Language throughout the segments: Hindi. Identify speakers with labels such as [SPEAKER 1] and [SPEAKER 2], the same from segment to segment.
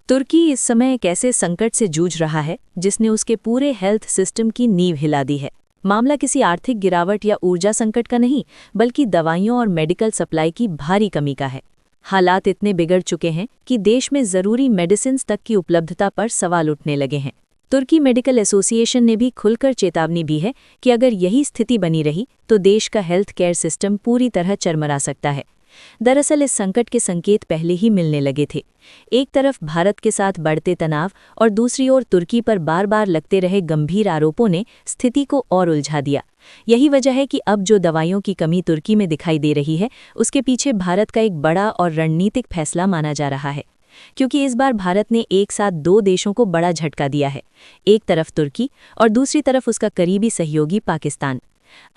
[SPEAKER 1] तुर्की इस समय एक ऐसे संकट से जूझ रहा है जिसने उसके पूरे हेल्थ सिस्टम की नींव हिला दी है। मामला किसी आर्थिक गिरावट या ऊर्जा संकट का नहीं, बल्कि दवाइयों और मेडिकल सप्लाई की भारी कमी का है। हालात इतने बिगड़ चुके हैं कि देश में ज़रूरी मेडिसिन्स तक की उपलब्धता पर सवाल उठने लगे हैं। तुर्की मेडिकल एसोसिएशन ने भी खुलकर चेतावनी दी है कि अगर यही स्थिति बनी रही तो देश का हेल्थ केयर सिस्टम पूरी तरह चरमरा सकता है। दरअसल इस संकट के संकेत पहले ही मिलने लगे थे। एक तरफ भारत के साथ बढ़ते तनाव और दूसरी ओर तुर्की पर बार बार लगते रहे गंभीर आरोपों ने स्थिति को और उलझा दिया। यही वजह है कि अब जो दवाइयों की कमी तुर्की में दिखाई दे रही है, उसके पीछे भारत का एक बड़ा और रणनीतिक फैसला माना जा रहा है। क्योंकि इस बार भारत ने एक साथ दो देशों को बड़ा झटका दिया है, एक तरफ तुर्की और दूसरी तरफ उसका करीबी सहयोगी पाकिस्तान।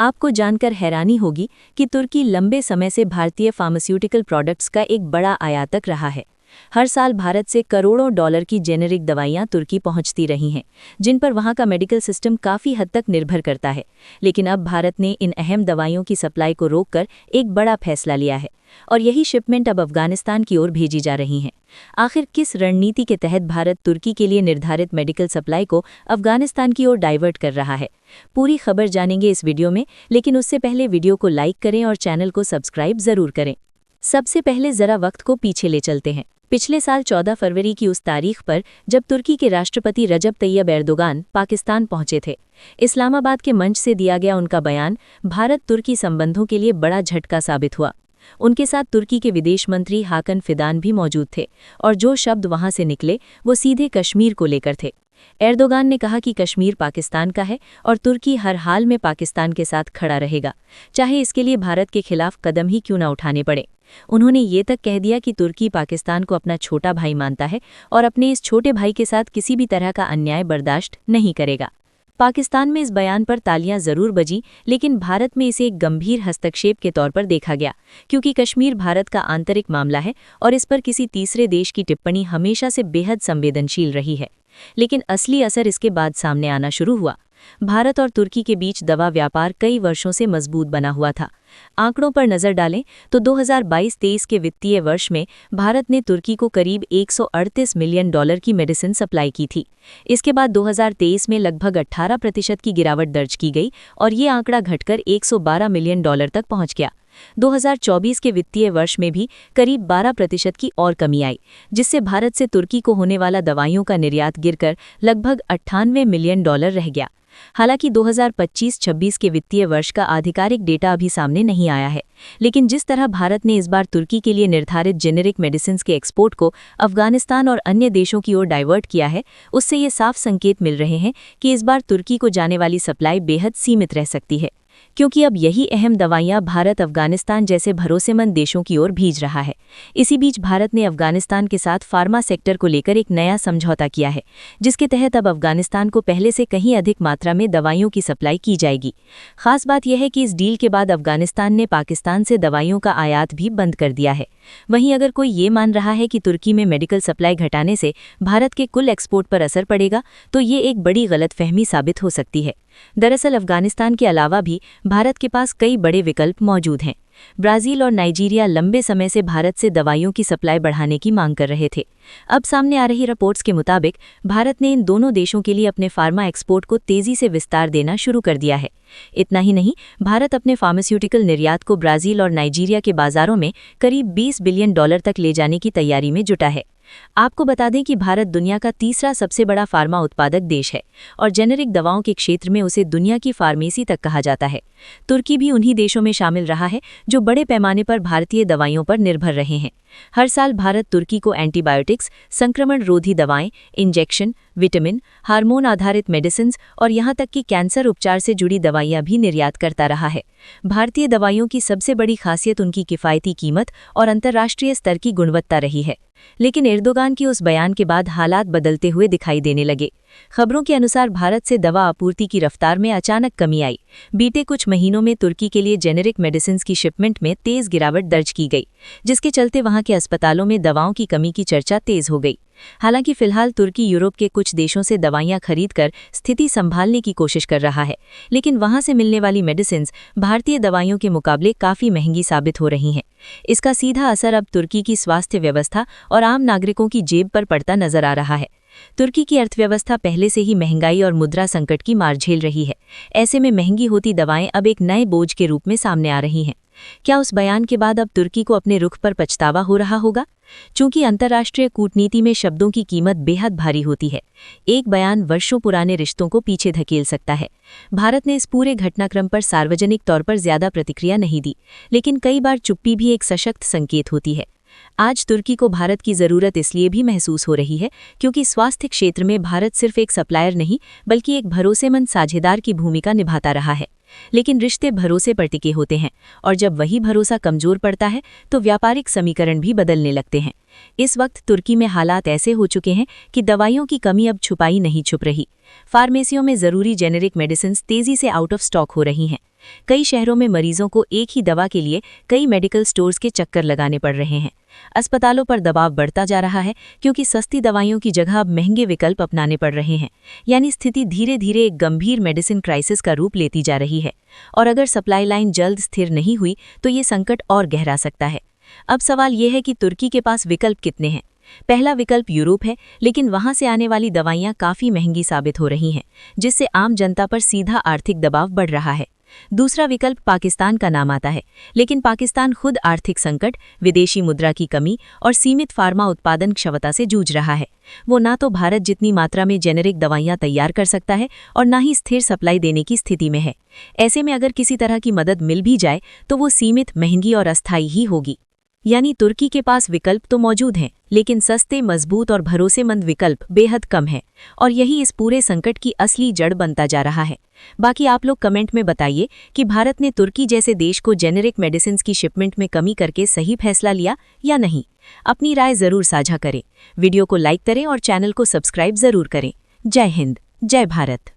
[SPEAKER 1] आपको जानकर हैरानी होगी कि तुर्की लंबे समय से भारतीय फार्मास्यूटिकल प्रोडक्ट्स का एक बड़ा आयातक रहा है। हर साल भारत से करोड़ों डॉलर की जेनेरिक दवाइयां तुर्की पहुंचती रही हैं, जिन पर वहां का मेडिकल सिस्टम काफ़ी हद तक निर्भर करता है। लेकिन अब भारत ने इन अहम दवाइयों की सप्लाई को रोककर एक बड़ा फैसला लिया है और यही शिपमेंट अब अफगानिस्तान की ओर भेजी जा रही हैं। आखिर किस रणनीति के तहत भारत तुर्की के लिए निर्धारित मेडिकल सप्लाई को अफगानिस्तान की ओर डाइवर्ट कर रहा है? पूरी खबर जानेंगे इस वीडियो में, लेकिन उससे पहले वीडियो को लाइक करें और चैनल को सब्सक्राइब ज़रूर करें। सबसे पहले ज़रा वक्त को पीछे ले चलते हैं। पिछले साल 14 फरवरी की उस तारीख पर जब तुर्की के राष्ट्रपति रजब तैयब एर्दोगान पाकिस्तान पहुंचे थे। इस्लामाबाद के मंच से दिया गया उनका बयान भारत तुर्की संबंधों के लिए बड़ा झटका साबित हुआ। उनके साथ तुर्की के विदेश मंत्री हाकन फिदान भी मौजूद थे और जो शब्द वहां से निकले वो सीधे कश्मीर को लेकर थे। एर्दोगान ने कहा कि कश्मीर पाकिस्तान का है और तुर्की हर हाल में पाकिस्तान के साथ खड़ा रहेगा, चाहे इसके लिए भारत के खिलाफ कदम ही क्यों न उठाने पड़े। उन्होंने ये तक कह दिया कि तुर्की पाकिस्तान को अपना छोटा भाई मानता है और अपने इस छोटे भाई के साथ किसी भी तरह का अन्याय बर्दाश्त नहीं करेगा। पाकिस्तान में इस बयान पर तालियां जरूर बजी, लेकिन भारत में इसे एक गंभीर हस्तक्षेप के तौर पर देखा गया, क्योंकि कश्मीर भारत का आंतरिक मामला है और इस पर किसी तीसरे देश की टिप्पणी हमेशा से बेहद संवेदनशील रही है। लेकिन असली असर इसके बाद सामने आना शुरू हुआ। भारत और तुर्की के बीच दवा व्यापार कई वर्षों से मजबूत बना हुआ था। आंकड़ों पर नजर डालें तो 2022-23 के वित्तीय वर्ष में भारत ने तुर्की को करीब 138 मिलियन डॉलर की मेडिसिन सप्लाई की थी। इसके बाद 2023 में लगभग 18% की गिरावट दर्ज की गई और ये आंकड़ा घटकर 112 मिलियन डॉलर तक पहुंच गया। 2024 के वित्तीय वर्ष में भी करीब 12% की और कमी आई, जिससे भारत से तुर्की को होने वाला दवाइयों का निर्यात गिरकर लगभग 98 मिलियन डॉलर रह गया। हालांकि 2025-26 के वित्तीय वर्ष का आधिकारिक डेटा अभी सामने नहीं आया है, लेकिन जिस तरह भारत ने इस बार तुर्की के लिए निर्धारित जेनेरिक मेडिसिन्स के एक्सपोर्ट को अफगानिस्तान और अन्य देशों की ओर डाइवर्ट किया है, उससे ये साफ संकेत मिल रहे हैं कि इस बार तुर्की को जाने वाली सप्लाई बेहद सीमित रह सकती है, क्योंकि अब यही अहम दवाइयां भारत अफगानिस्तान जैसे भरोसेमंद देशों की ओर भेज रहा है। इसी बीच भारत ने अफगानिस्तान के साथ फार्मा सेक्टर को लेकर एक नया समझौता किया है, जिसके तहत अब अफगानिस्तान को पहले से कहीं अधिक मात्रा में दवाइयों की सप्लाई की जाएगी। खास बात यह है कि इस डील के बाद अफगानिस्तान ने पाकिस्तान से दवाइयों का आयात भी बंद कर दिया है। वहीं अगर कोई ये मान रहा है कि तुर्की में मेडिकल सप्लाई घटाने से भारत के कुल एक्सपोर्ट पर असर पड़ेगा, तो ये एक बड़ी गलतफहमी साबित हो सकती है। दरअसल अफगानिस्तान के अलावा भी भारत के पास कई बड़े विकल्प मौजूद हैं। ब्राज़ील और नाइजीरिया लंबे समय से भारत से दवाइयों की सप्लाई बढ़ाने की मांग कर रहे थे। अब सामने आ रही रिपोर्ट्स के मुताबिक भारत ने इन दोनों देशों के लिए अपने फार्मा एक्सपोर्ट को तेज़ी से विस्तार देना शुरू कर दिया है। इतना ही नहीं, भारत अपने फार्मास्यूटिकल निर्यात को ब्राज़ील और नाइजीरिया के बाज़ारों में करीब 20 बिलियन डॉलर तक ले जाने की तैयारी में जुटा है। आपको बता दें कि भारत दुनिया का तीसरा सबसे बड़ा फार्मा उत्पादक देश है और जेनेरिक दवाओं के क्षेत्र में उसे दुनिया की फार्मेसी तक कहा जाता है। तुर्की भी उन्हीं देशों में शामिल रहा है जो बड़े पैमाने पर भारतीय दवाइयों पर निर्भर रहे हैं। हर साल भारत तुर्की को एंटीबायोटिक्स, संक्रमण रोधी दवाएं, इंजेक्शन, विटामिन, हार्मोन आधारित मेडिसिन और यहां तक कि कैंसर उपचार से जुड़ी दवाइयां भी निर्यात करता रहा है। भारतीय दवाइयों की सबसे बड़ी खासियत उनकी किफ़ायती कीमत और अंतर्राष्ट्रीय स्तर की गुणवत्ता रही है। लेकिन एर्दोगान की उस बयान के बाद हालात बदलते हुए दिखाई देने लगे। खबरों के अनुसार भारत से दवा आपूर्ति की रफ्तार में अचानक कमी आई। बीते कुछ महीनों में तुर्की के लिए जेनेरिक मेडिसिन की शिपमेंट में तेज गिरावट दर्ज की गई, जिसके चलते वहां के अस्पतालों में दवाओं की कमी की चर्चा तेज हो गई। हालांकि फिलहाल तुर्की यूरोप के कुछ देशों से दवाइयां खरीदकर स्थिति संभालने की कोशिश कर रहा है, लेकिन वहां से मिलने वाली मेडिसिन भारतीय दवाइयों के मुकाबले काफी महंगी साबित हो रही हैं। इसका सीधा असर अब तुर्की की स्वास्थ्य व्यवस्था और आम नागरिकों की जेब पर पड़ता नजर आ रहा है। तुर्की की अर्थव्यवस्था पहले से ही महंगाई और मुद्रा संकट की मार झेल रही है। ऐसे में महंगी होती दवाएं अब एक नए बोझ के रूप में सामने आ रही हैं। क्या उस बयान के बाद अब तुर्की को अपने रुख पर पछतावा हो रहा होगा? चूंकि अंतर्राष्ट्रीय कूटनीति में शब्दों की कीमत बेहद भारी होती है, एक बयान वर्षों पुराने रिश्तों को पीछे धकेल सकता है। भारत ने इस पूरे घटनाक्रम पर सार्वजनिक तौर पर ज्यादा प्रतिक्रिया नहीं दी, लेकिन कई बार चुप्पी भी एक सशक्त संकेत होती है। आज तुर्की को भारत की जरूरत इसलिए भी महसूस हो रही है क्योंकि स्वास्थ्य क्षेत्र में भारत सिर्फ एक सप्लायर नहीं बल्कि एक भरोसेमंद साझेदार की भूमिका निभाता रहा है। लेकिन रिश्ते भरोसे पर टिके होते हैं, और जब वही भरोसा कमजोर पड़ता है तो व्यापारिक समीकरण भी बदलने लगते हैं। इस वक्त तुर्की में हालात ऐसे हो चुके हैं कि दवाइयों की कमी अब छुपाई नहीं छुप रही। फार्मेसियों में जरूरी जेनेरिक मेडिसिन तेजी से आउट ऑफ स्टॉक हो रही हैं। कई शहरों में मरीजों को एक ही दवा के लिए कई मेडिकल स्टोर्स के चक्कर लगाने पड़ रहे हैं। अस्पतालों पर दबाव बढ़ता जा रहा है क्योंकि सस्ती दवाइयों की जगह अब महंगे विकल्प अपनाने पड़ रहे हैं। यानी स्थिति धीरे धीरे एक गंभीर मेडिसिन क्राइसिस का रूप लेती जा रही है, और अगर सप्लाई लाइन जल्द स्थिर नहीं हुई तो ये संकट और गहरा सकता है। अब सवाल यह है कि तुर्की के पास विकल्प कितने हैं। पहला विकल्प यूरोप है, लेकिन वहां से आने वाली दवाइयां काफी महंगी साबित हो रही हैं, जिससे आम जनता पर सीधा आर्थिक दबाव बढ़ रहा है। दूसरा विकल्प पाकिस्तान का नाम आता है, लेकिन पाकिस्तान खुद आर्थिक संकट, विदेशी मुद्रा की कमी और सीमित फार्मा उत्पादन क्षमता से जूझ रहा है। वो ना तो भारत जितनी मात्रा में जेनेरिक दवाइयां तैयार कर सकता है और ना ही स्थिर सप्लाई देने की स्थिति में है। ऐसे में अगर किसी तरह की मदद मिल भी जाए तो वो सीमित, महंगी और अस्थायी ही होगी। यानी तुर्की के पास विकल्प तो मौजूद हैं, लेकिन सस्ते, मजबूत और भरोसेमंद विकल्प बेहद कम है, और यही इस पूरे संकट की असली जड़ बनता जा रहा है। बाकी आप लोग कमेंट में बताइए कि भारत ने तुर्की जैसे देश को जेनेरिक मेडिसिन की शिपमेंट में कमी करके सही फैसला लिया या नहीं। अपनी राय जरूर साझा करें, वीडियो को लाइक करें और चैनल को सब्सक्राइब जरूर करें। जय हिंद, जय भारत।